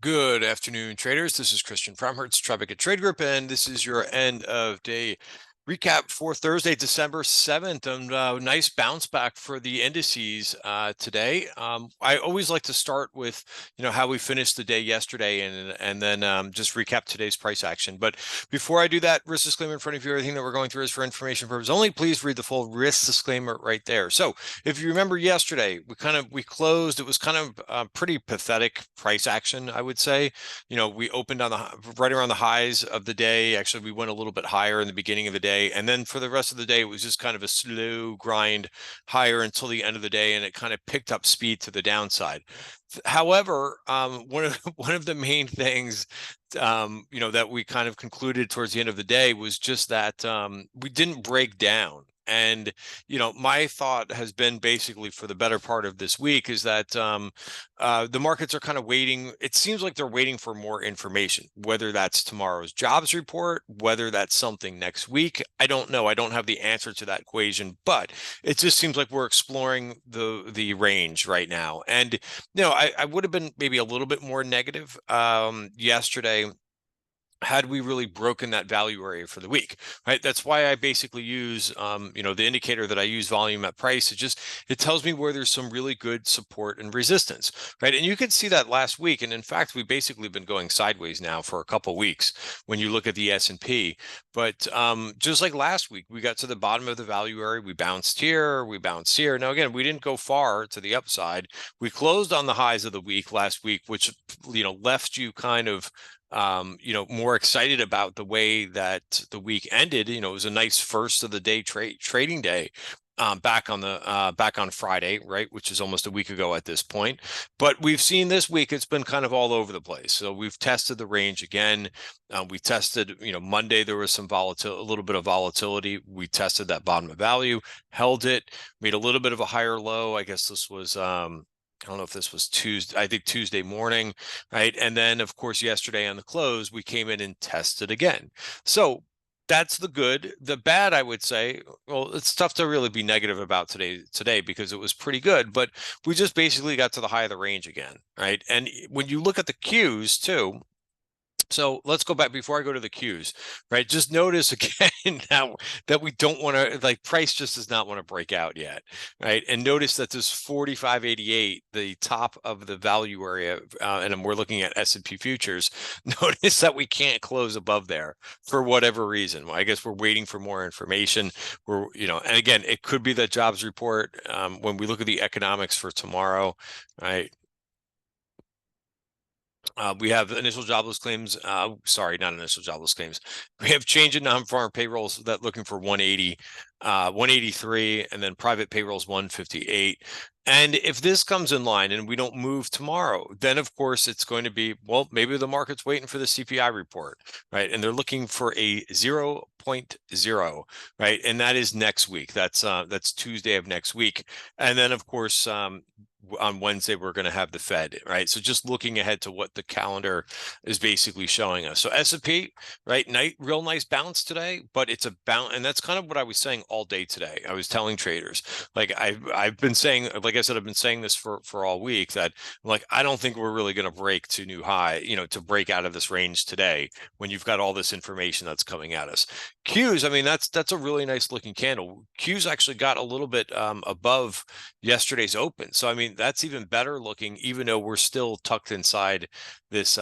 Good afternoon, traders. This is Christian from Hertz Tribeca Trade Group, and this is your end of day recap for Thursday, December 7th. And nice bounce back for the indices today. I always like to start with, how we finished the day yesterday and then just recap today's price action. But before I do that, risk disclaimer in front of you. Everything that we're going through is for information purposes only. Please read the full risk disclaimer right there. So if you remember yesterday, we closed. It was kind of a pretty pathetic price action, I would say. We opened on right around the highs of the day. Actually, we went a little bit higher in the beginning of the day. And then for the rest of the day, it was just kind of a slow grind higher until the end of the day. And it kind of picked up speed to the downside. However, one of the main things, that we kind of concluded towards the end of the day was just that we didn't break down. And, my thought has been basically for the better part of this week is that the markets are kind of waiting. It seems like they're waiting for more information, whether that's tomorrow's jobs report, whether that's something next week. I don't know. I don't have the answer to that equation, but it just seems like we're exploring the range right now. And, I would have been maybe a little bit more negative yesterday had we really broken that value area for the week, right? That's why I basically use, the indicator that I use, volume at price. It tells me where there's some really good support and resistance, right? And you can see that last week. And in fact, we've basically been going sideways now for a couple of weeks when you look at the S&P. But just like last week, we got to the bottom of the value area. We bounced here, we bounced here. Now, again, we didn't go far to the upside. We closed on the highs of the week last week, which, left you kind of more excited about the way that the week ended. It was a nice first of the day trading day back on Friday, right, which is almost a week ago at this point. But we've seen this week it's been kind of all over the place. So we've tested the range again. We tested, Monday there was some volatility, a little bit of volatility. We tested that bottom of value, held it, made a little bit of a higher low. I guess this was I don't know if this was Tuesday, I think Tuesday morning, right? And then, of course, yesterday on the close, we came in and tested again. So that's the good. The bad, I would say, well, it's tough to really be negative about today because it was pretty good, but we just basically got to the high of the range again, right? And when you look at the Qs too, so let's go back before I go to the Qs, right? Just notice again now that we don't want to, price just does not want to break out yet, right? And notice that this 45.88, the top of the value area, and we're looking at S&P futures, notice that we can't close above there for whatever reason. Well, I guess we're waiting for more information. And again, it could be the jobs report. When we look at the economics for tomorrow, right? We have initial jobless claims. Sorry, not initial jobless claims. We have change in non-farm payrolls that looking for 180, 183, and then private payrolls 158. And if this comes in line and we don't move tomorrow, then of course it's going to be, well, maybe the market's waiting for the CPI report, right? And they're looking for a 0.0, right? And that is next week. That's Tuesday of next week. And then of course, on Wednesday, we're going to have the Fed, right? So just looking ahead to what the calendar is basically showing us. So S&P, right? Real nice bounce today, but it's a bounce. And that's kind of what I was saying all day today. I was telling traders, I've been saying, like I said, I've been saying this for all week that I don't think we're really going to break to new high, to break out of this range today when you've got all this information that's coming at us. Qs, I mean, that's a really nice looking candle. Qs actually got a little bit above yesterday's open. So, I mean, that's even better looking, even though we're still tucked inside this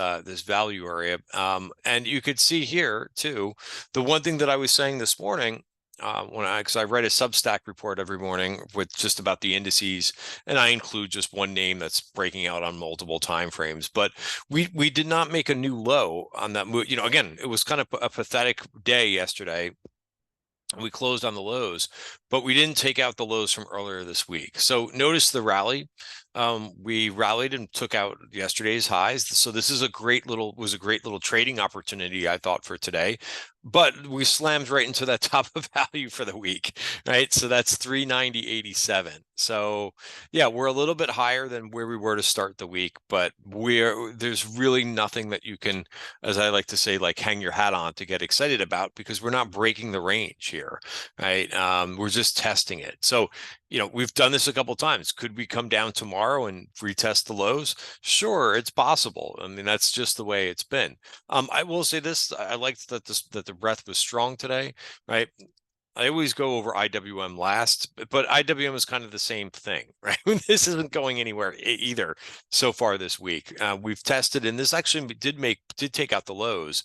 value area. And you could see here too, the one thing that I was saying this morning, because I write a Substack report every morning with just about the indices, and I include just one name that's breaking out on multiple time frames. But we did not make a new low on that move. Again, it was kind of a pathetic day yesterday. We closed on the lows, but we didn't take out the lows from earlier this week. So notice the rally. We rallied and took out yesterday's highs. So this is was a great little trading opportunity, I thought, for today. but we slammed right into that top of value for the week, right? So that's 390.87. So yeah, we're a little bit higher than where we were to start the week, but there's really nothing that you can, as I like to say, like hang your hat on to get excited about, because we're not breaking the range here, right? We're just testing it. So, we've done this a couple times. Could we come down tomorrow and retest the lows? Sure, it's possible. I mean, that's just the way it's been. I will say this: I liked that that the breadth was strong today, right? I always go over IWM last, but IWM is kind of the same thing, right? This isn't going anywhere either so far this week. We've tested, and this actually did take out the lows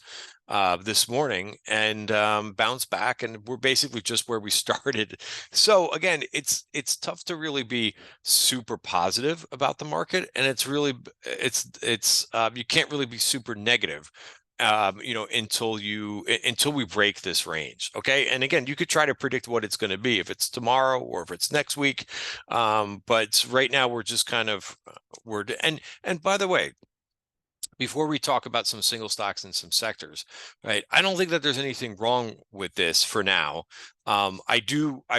this morning and bounced back, and we're basically just where we started. So again, it's tough to really be super positive about the market, and it's you can't really be super negative until we break this range. Okay. And again, you could try to predict what it's going to be, if it's tomorrow or if it's next week. But right now we're just kind of, and by the way, before we talk about some single stocks and some sectors, right? I don't think that there's anything wrong with this for now. I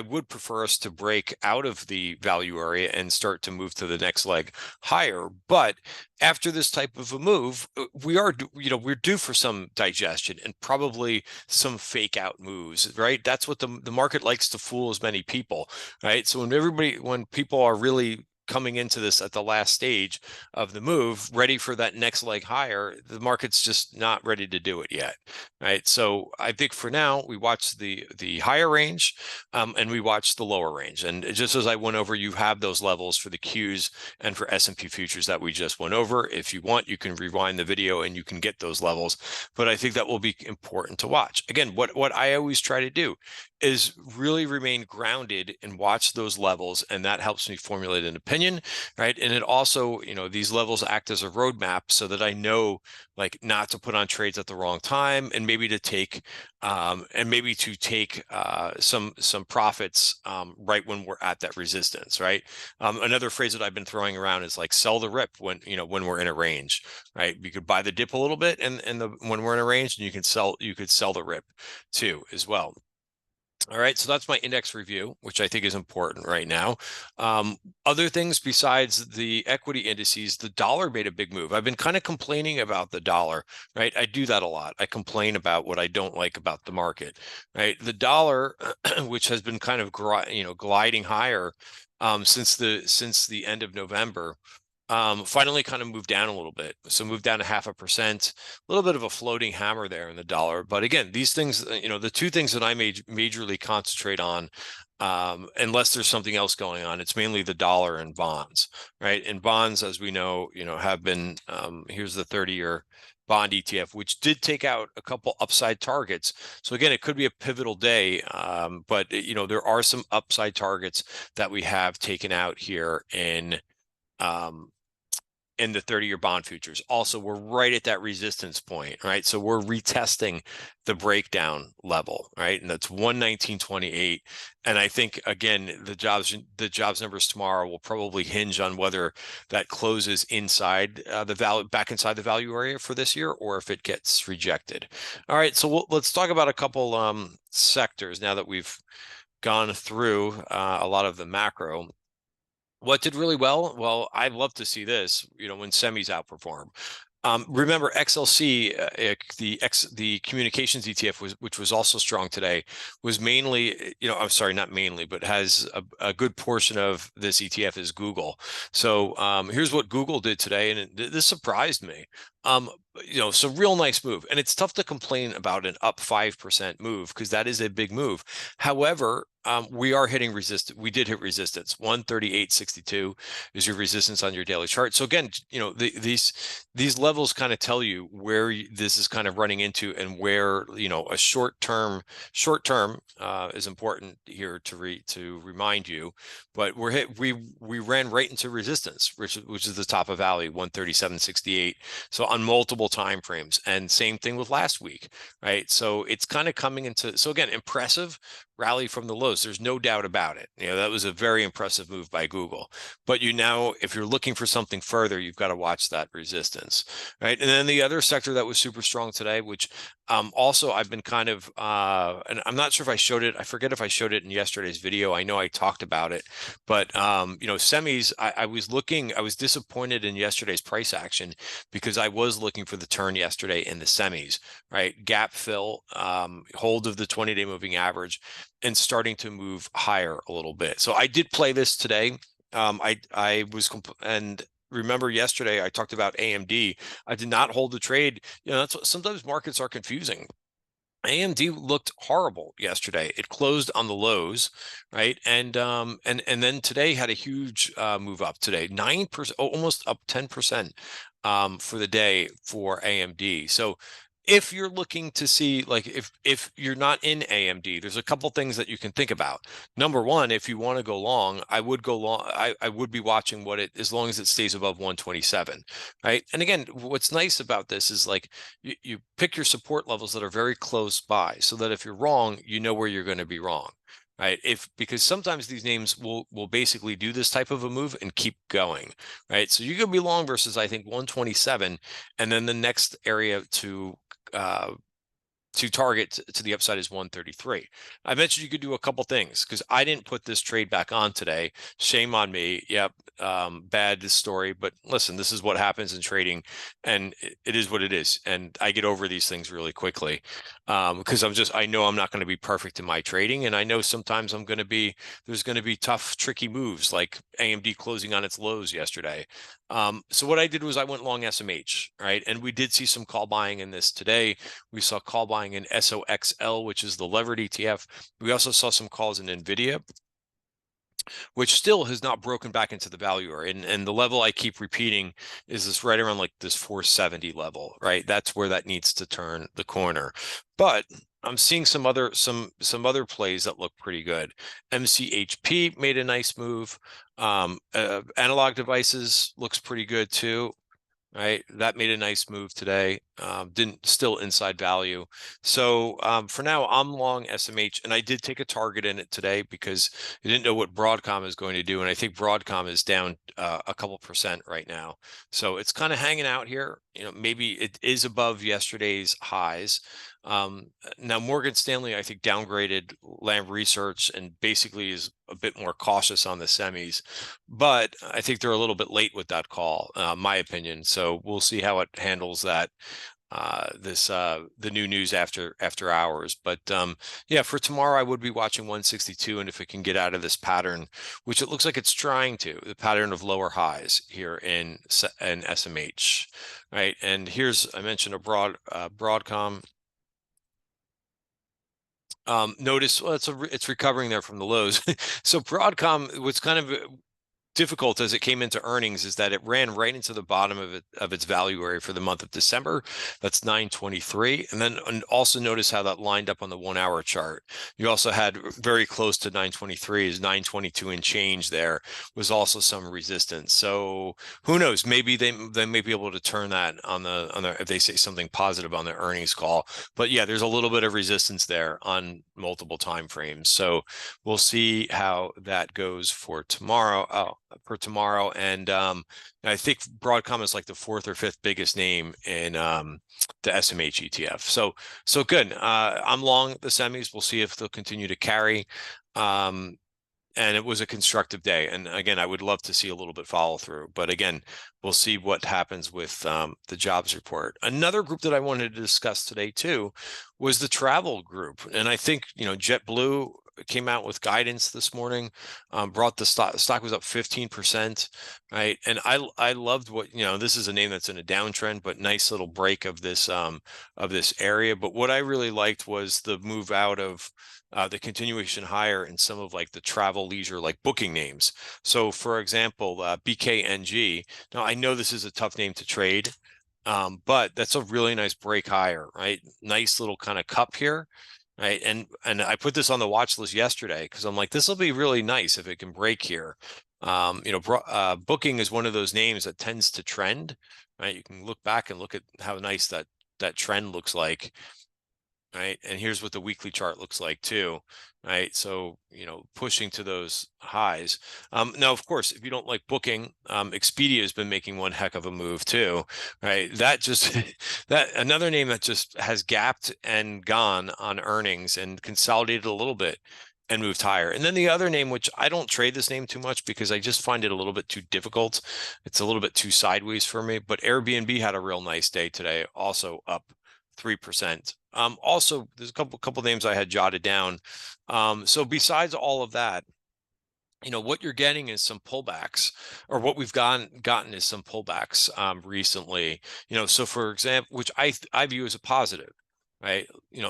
would prefer us to break out of the value area and start to move to the next leg higher. But after this type of a move, we're due for some digestion and probably some fake out moves, right? That's what the market likes to fool as many people, right? So when people are really coming into this at the last stage of the move, ready for that next leg higher, the market's just not ready to do it yet, right? So I think for now, we watch the higher range and we watch the lower range. And just as I went over, you have those levels for the Qs and for S&P futures that we just went over. If you want, you can rewind the video and you can get those levels. But I think that will be important to watch. Again, what I always try to do is really remain grounded and watch those levels, and that helps me formulate an opinion, right? And it also, these levels act as a roadmap so that I know, like, not to put on trades at the wrong time, and maybe to take some profits right when we're at that resistance, right? Another phrase that I've been throwing around is like sell the rip when we're in a range, right? You could buy the dip a little bit, and when we're in a range, and you could sell the rip too as well. All right, so that's my index review, which I think is important right now. Other things besides the equity indices, the dollar made a big move. I've been kind of complaining about the dollar, right? I do that a lot. I complain about what I don't like about the market, right? The dollar, which has been kind of gliding higher since the end of November, finally kind of moved down a little bit. So moved down to 0.5%, a little bit of a floating hammer there in the dollar. But again, these things, the two things that I majorly concentrate on, unless there's something else going on, it's mainly the dollar and bonds, right? And bonds, as we know, have been, here's the 30-year bond ETF, which did take out a couple upside targets. So again, it could be a pivotal day, but there are some upside targets that we have taken out here in the 30-year bond futures. Also, we're right at that resistance point, right? So we're retesting the breakdown level, right? And that's 119.28. And I think, again, the jobs numbers tomorrow will probably hinge on whether that closes inside back inside the value area for this year, or if it gets rejected. All right, so let's talk about a couple sectors now that we've gone through a lot of the macro. What did really well? Well, I'd love to see this, when semis outperform. Remember XLC, the communications ETF, which was also strong today, was mainly, I'm sorry, not mainly, but has a good portion of this ETF is Google. So here's what Google did today, and this surprised me. So real nice move, and it's tough to complain about an up 5% move because that is a big move. However, we are hitting resistance. We did hit resistance. 138.62 is your resistance on your daily chart. So again, these levels kind of tell you where this is kind of running into, and where a short term is important here to remind you. But we ran right into resistance, which is the top of value, 137.68. So on multiple time frames, and same thing with last week, right? So it's kind of coming into, so again, impressive, rally from the lows. There's no doubt about it. That was a very impressive move by Google. But now, if you're looking for something further, you've got to watch that resistance, right? And then the other sector that was super strong today, which also I've been kind of, and I'm not sure if I showed it. I forget if I showed it in yesterday's video. I know I talked about it, but semis, I was disappointed in yesterday's price action because I was looking for the turn yesterday in the semis, right? Gap fill, hold of the 20-day moving average, and starting to move higher a little bit. So I did play this today. I was and remember yesterday I talked about AMD. I did not hold the trade. That's what sometimes markets are confusing. AMD looked horrible yesterday. It closed on the lows, right? And then today had a huge move up today, 9%, almost up 10% for the day for AMD. So if you're looking to see, like, if you're not in AMD, there's a couple things that you can think about. Number one, if you want to go long, I would go long. I would be watching as long as it stays above 127, right? And again, what's nice about this is, like, you pick your support levels that are very close by, so that if you're wrong, you know where you're going to be wrong, right? Because sometimes these names will basically do this type of a move and keep going, right? So you could be long versus, I think, 127, and then the next area to target to the upside is 133. I mentioned you could do a couple things because I didn't put this trade back on today. Shame on me. Yep. Bad story, but listen, this is what happens in trading, and it is what it is. And I get over these things really quickly because I know I'm not going to be perfect in my trading. And I know sometimes there's going to be tough, tricky moves like AMD closing on its lows yesterday. So what I did was I went long SMH, right? And we did see some call buying in this today. We saw call buying in SOXL, which is the levered ETF. We also saw some calls in NVIDIA, which still has not broken back into the value area. And the level I keep repeating is this right around like this 470 level, right? That's where that needs to turn the corner. But I'm seeing some other plays that look pretty good. MCHP made a nice move. Analog devices looks pretty good too. Right, that made a nice move today. Still inside value. So for now, I'm long SMH, and I did take a target in it today because I didn't know what Broadcom is going to do, and I think Broadcom is down a couple percent right now. So it's kind of hanging out here. Maybe it is above yesterday's highs. Now Morgan Stanley, I think, downgraded Lam Research and basically is a bit more cautious on the semis, but I think they're a little bit late with that call, my opinion. So we'll see how it handles that. The new news after hours. But yeah, for tomorrow I would be watching 162, and if it can get out of this pattern, which it looks like it's trying to, the pattern of lower highs here in SMH, right? And I mentioned Broadcom. Notice, well, it's recovering there from the lows. So Broadcom, what's kind of difficult as it came into earnings is that it ran right into the bottom of its value area for the month of December. That's 923. And also notice how that lined up on the 1 hour chart. You also had very close to 923 is 922 and change. There was also some resistance. So who knows? Maybe they may be able to turn that on the if they say something positive on their earnings call. But yeah, there's a little bit of resistance there on multiple time frames. So we'll see how that goes for tomorrow. And I think Broadcom is like the 4th or 5th biggest name in the SMH ETF. So good. I'm long the semis. We'll see if they'll continue to carry. And it was a constructive day. And again, I would love to see a little bit follow through. But again, we'll see what happens with the jobs report. Another group that I wanted to discuss today too was the travel group. And I think, JetBlue came out with guidance this morning, brought the stock was up 15%, right? And I loved what, this is a name that's in a downtrend, but nice little break of this area. But what I really liked was the move out of the continuation higher in some of like the travel leisure, like booking names. So for example, BKNG. Now I know this is a tough name to trade, but that's a really nice break higher, right? Nice little kind of cup here. Right. And I put this on the watch list yesterday because I'm like, this will be really nice if it can break here. Booking is one of those names that tends to trend, right? You can look back and look at how nice that trend looks like. right? And here's what the weekly chart looks like too, right? So, pushing to those highs. Now, of course, if you don't like booking, Expedia has been making one heck of a move too, right? That just, that another name that just has gapped and gone on earnings and consolidated a little bit and moved higher. And then the other name, which I don't trade this name too much because I just find it a little bit too difficult. It's a little bit too sideways for me, but Airbnb had a real nice day today, also up 3%. Also, there's a couple names I had jotted down. So besides all of that, what you're getting is some pullbacks, or what we've gotten is some pullbacks recently. So for example, which I view as a positive, right?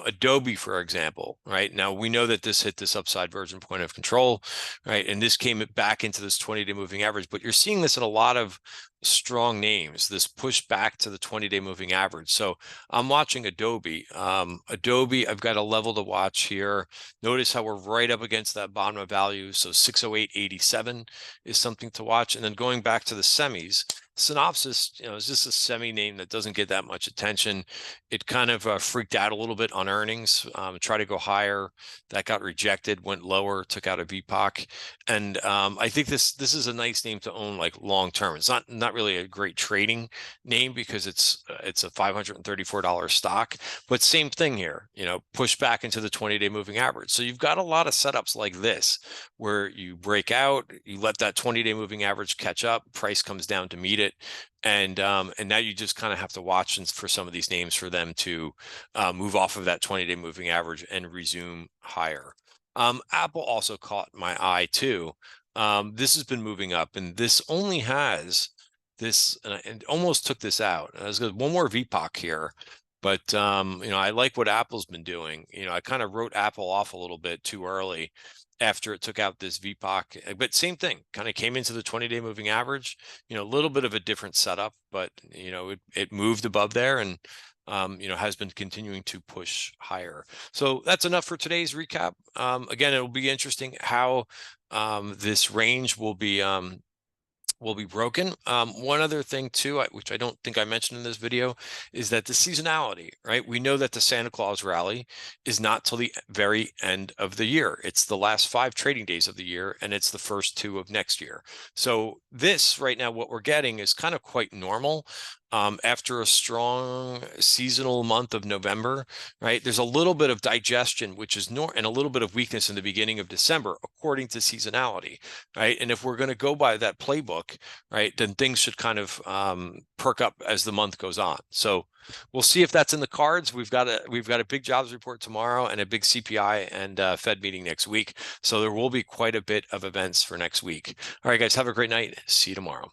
Adobe, for example, right? Now we know that this hit this upside version point of control, right? And this came back into this 20-day moving average, but you're seeing this in a lot of strong names, this push back to the 20-day moving average. So I'm watching Adobe. Adobe, I've got a level to watch here. Notice how we're right up against that bottom of value. So 608.87 is something to watch. And then going back to the semis, Synopsys, is just a semi name that doesn't get that much attention. It kind of freaked out a little bit on earnings, tried to go higher. That got rejected, went lower, took out a VPOC. And I think this is a nice name to own like long term. It's not really a great trading name because it's a $534 stock, but same thing here, push back into the 20-day moving average. So you've got a lot of setups like this where you break out, you let that 20-day moving average catch up, price comes down to meet it. And now you just kind of have to watch for some of these names for them to move off of that 20-day moving average and resume higher. Apple also caught my eye too. This has been moving up, and this only has this, and almost took this out. I was going one more VPOC here, but I like what Apple's been doing. I kind of wrote Apple off a little bit too early after it took out this VPOC, but same thing, kind of came into the 20-day moving average. A little bit of a different setup, but it moved above there and has been continuing to push higher. So that's enough for today's recap. Again, it'll be interesting how this range will be broken. One other thing too, which I don't think I mentioned in this video, is that the seasonality, right? We know that the Santa Claus rally is not till the very end of the year. It's the last 5 trading days of the year, and it's the first 2 of next year. So this right now, what we're getting is kind of quite normal. After a strong seasonal month of November, right? There's a little bit of digestion, which is and a little bit of weakness in the beginning of December, according to seasonality, right? And if we're going to go by that playbook, right, then things should kind of perk up as the month goes on. So we'll see if that's in the cards. We've got a big jobs report tomorrow and a big CPI and Fed meeting next week. So there will be quite a bit of events for next week. All right, guys, have a great night. See you tomorrow.